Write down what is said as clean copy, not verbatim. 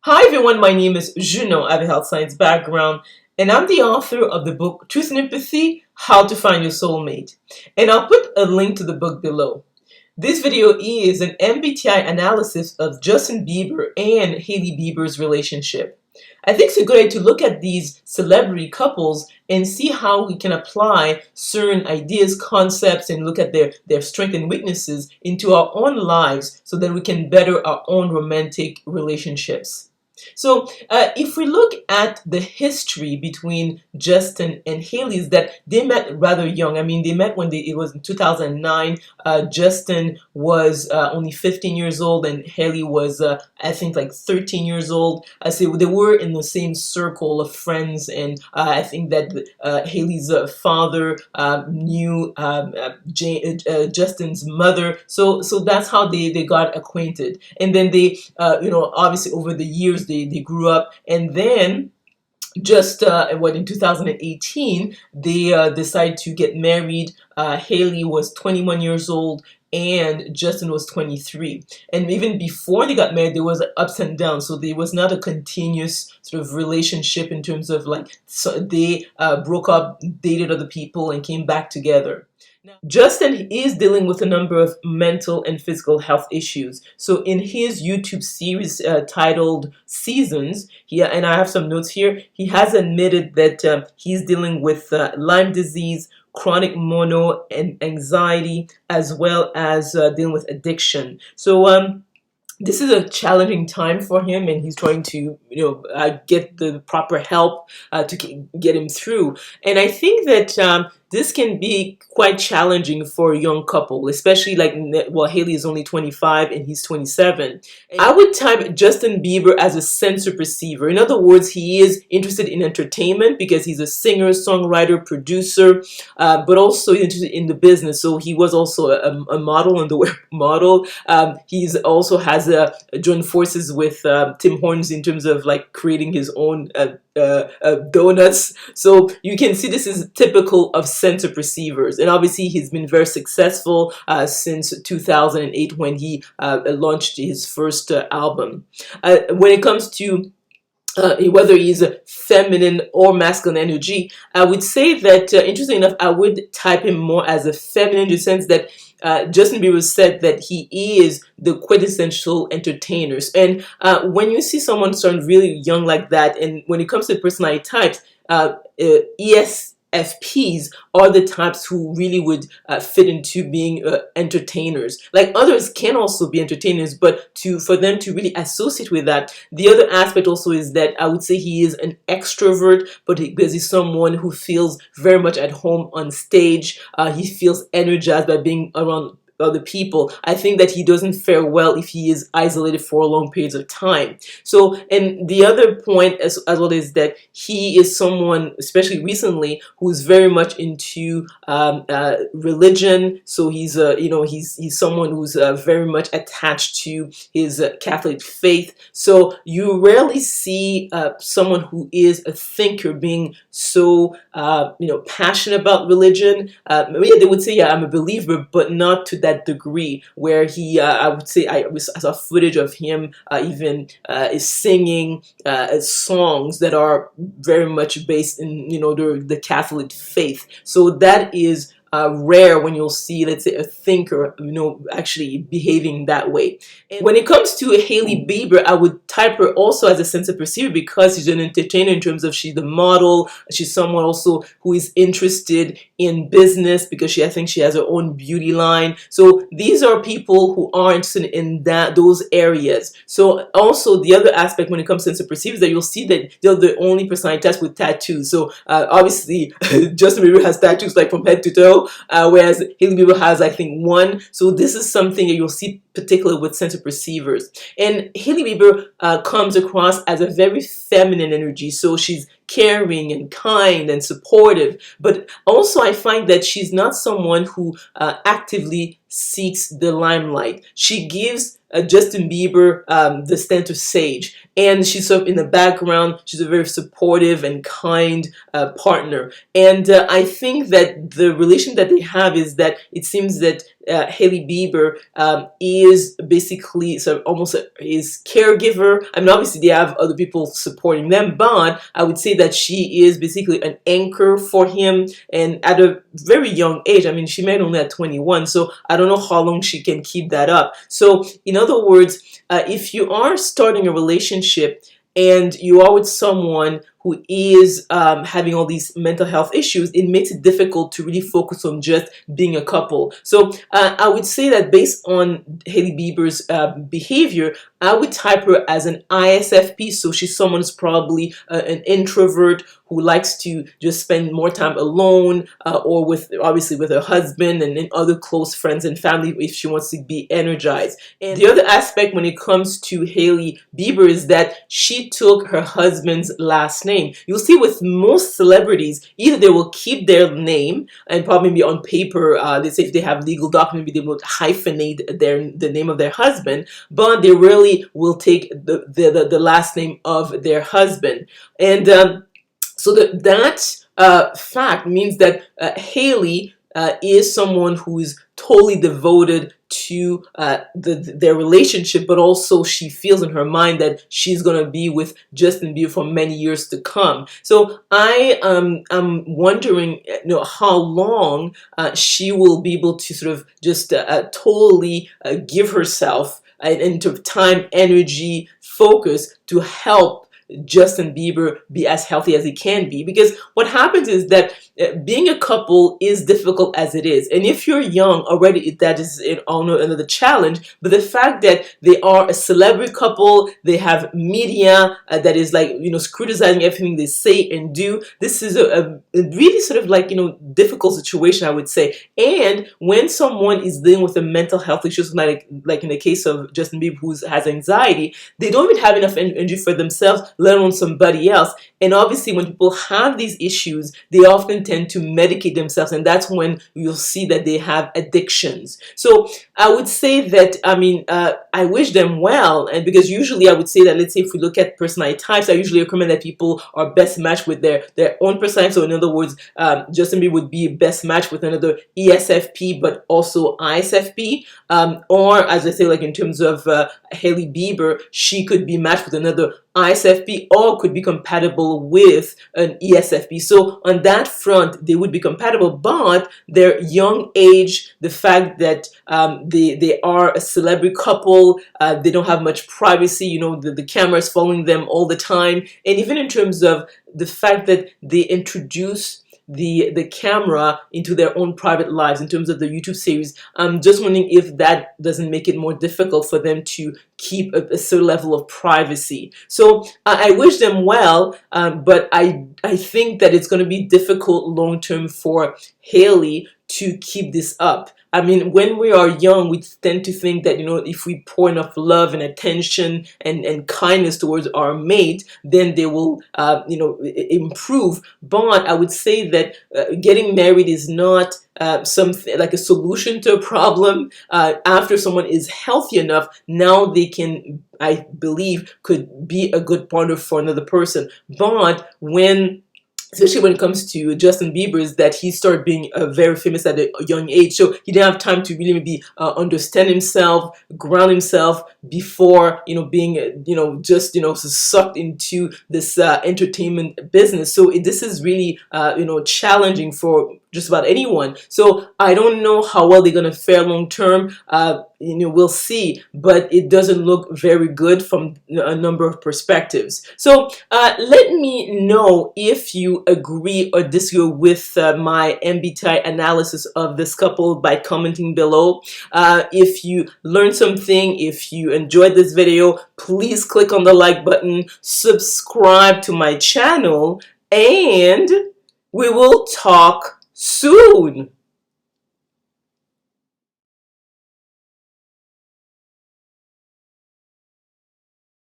Hi everyone, my name is Junon. I have a health science background, and I'm the author of the book Truth and Empathy: How to Find Your Soulmate. And I'll put a link to the book below. This video is an MBTI analysis of Justin Bieber and Hailey Bieber's relationship. I think it's a good idea to look at these celebrity couples and see how we can apply certain ideas, concepts, and look at their strengths and weaknesses into our own lives so that we can better our own romantic relationships. So if we look at the history between Justin and Hailey, is that they met rather young. I mean, they met when it was in 2009. Justin was only 15 years old and Hailey was, I think, like 13 years old. So they were in the same circle of friends, and I think that Hailey's father knew Justin's mother. So that's how they got acquainted. And then they, obviously over the years, they grew up, and then just in 2018 they decided to get married. Hailey was 21 years old and Justin was 23, and even before they got married there was ups and downs, so there was not a continuous sort of relationship in terms of like, so they broke up, dated other people, and came back together. Now, Justin is dealing with a number of mental and physical health issues. So in his YouTube series titled Seasons, and I have some notes here, he has admitted that he's dealing with Lyme disease, chronic mono and anxiety, as well as dealing with addiction. So this is a challenging time for him, and he's trying to, get the proper help to get him through. And I think that this can be quite challenging for a young couple, especially like, well, Hailey is only 25 and he's 27. I would type Justin Bieber as a sensor perceiver. In other words, he is interested in entertainment because he's a singer, songwriter, producer, but also interested in the business. So he was also a model, and the web model. He's also has joined forces with Tim Hortons in terms of like creating his own donuts. So you can see this is typical of sensor perceivers, and obviously he's been very successful since 2008 when he launched his first album. When it comes to whether he's a feminine or masculine energy, I would say that, interesting enough, I would type him more as a feminine, in the sense that Justin Bieber said that he is the quintessential entertainer. And when you see someone starting really young like that, and when it comes to personality types, ESFPs are the types who really would fit into being entertainers. Like, others can also be entertainers, but for them to really associate with that. The other aspect also is that I would say he is an extrovert, but because he's someone who feels very much at home on stage. He feels energized by being around other people. I think that he doesn't fare well if he is isolated for long periods of time. So, and the other point as well is that he is someone, especially recently, who's very much into religion. So he's he's someone who's very much attached to his Catholic faith. So you rarely see someone who is a thinker being so passionate about religion. Yeah, they would say, yeah, I'm a believer, but not to that degree where he, I would say, I saw footage of him even is singing songs that are very much based in the Catholic faith. So that is rare when you'll see, let's say, a thinker, actually behaving that way. And when it comes to Hailey Bieber, I would type her also as a sensor perceiver because she's an entertainer in terms of she's the model. She's someone also who is interested in business because I think she has her own beauty line. So these are people who are interested in those areas. So also the other aspect when it comes to sensor perceivers is that you'll see that they're the only personality types with tattoos. So obviously Justin Bieber has tattoos like from head to toe. Whereas Hailey Bieber has, I think, one. So this is something that you'll see particularly with sensor perceivers. And Hailey Bieber comes across as a very feminine energy. So she's caring and kind and supportive. But also I find that she's not someone who actively seeks the limelight. She gives Justin Bieber the center stage, and she's sort of in the background. She's a very supportive and kind partner, and I think that the relation that they have is that it seems that Hailey Bieber is basically sort of almost his caregiver. I mean, obviously they have other people supporting them, but I would say that she is basically an anchor for him, and at a very young age. I mean, she married only at 21, so I don't know how long she can keep that up. So in other words, if you are starting a relationship and you are with someone who is having all these mental health issues, it makes it difficult to really focus on just being a couple. So I would say that based on Hailey Bieber's behavior, I would type her as an ISFP. So she's someone who's probably an introvert who likes to just spend more time alone, or with obviously with her husband and other close friends and family if she wants to be energized. And the other aspect when it comes to Hailey Bieber is that she took her husband's last name. You'll see with most celebrities, either they will keep their name and probably be on paper, let's say if they have legal documents, they will hyphenate the name of their husband, but they really will take the last name of their husband. And so that fact means that Hailey is someone who is totally devoted to their relationship, but also she feels in her mind that she's going to be with Justin Bieber for many years to come. So I'm wondering, how long she will be able to sort of just totally give herself into time, energy, focus to help Justin Bieber be as healthy as he can be. Because what happens is that being a couple is difficult as it is, and if you're young already, that is another challenge. But the fact that they are a celebrity couple, they have media that is like scrutinizing everything they say and do. This is a really sort of like difficult situation, I would say. And when someone is dealing with a mental health issues, like in the case of Justin Bieber, who has anxiety, they don't even have enough energy for themselves, let alone somebody else. And obviously when people have these issues, they often tend to medicate themselves, and that's when you'll see that they have addictions. So I would say that, I wish them well, and because usually I would say that, let's say if we look at personality types, I usually recommend that people are best matched with their own personality. So in other words, Justin Bieber would be best matched with another ESFP, but also ISFP, or as I say, like in terms of Hailey Bieber, she could be matched with another ISFP or could be compatible with an ESFP. So on that front, they would be compatible, but their young age, the fact that they are a celebrity couple, they don't have much privacy, the camera is following them all the time, and even in terms of the fact that they introduce the camera into their own private lives in terms of the YouTube series. I'm just wondering if that doesn't make it more difficult for them to keep a certain level of privacy. So I wish them well, but I think that it's going to be difficult long term for Hailey to keep this up. I mean, when we are young, we tend to think that, if we pour enough love and attention and kindness towards our mate, then they will, improve. But I would say that getting married is not something like a solution to a problem. After someone is healthy enough, now they can, I believe, could be a good partner for another person. But especially when it comes to Justin Bieber, is that he started being very famous at a young age. So he didn't have time to really maybe understand himself, ground himself before, being, just, sucked into this entertainment business. So this is really, challenging for just about anyone. So I don't know how well they're going to fare long term. We'll see, but it doesn't look very good from a number of perspectives. So let me know if you agree or disagree with my MBTI analysis of this couple by commenting below. If you learned something, if you enjoyed this video, please click on the like button, subscribe to my channel, and we will talk soon.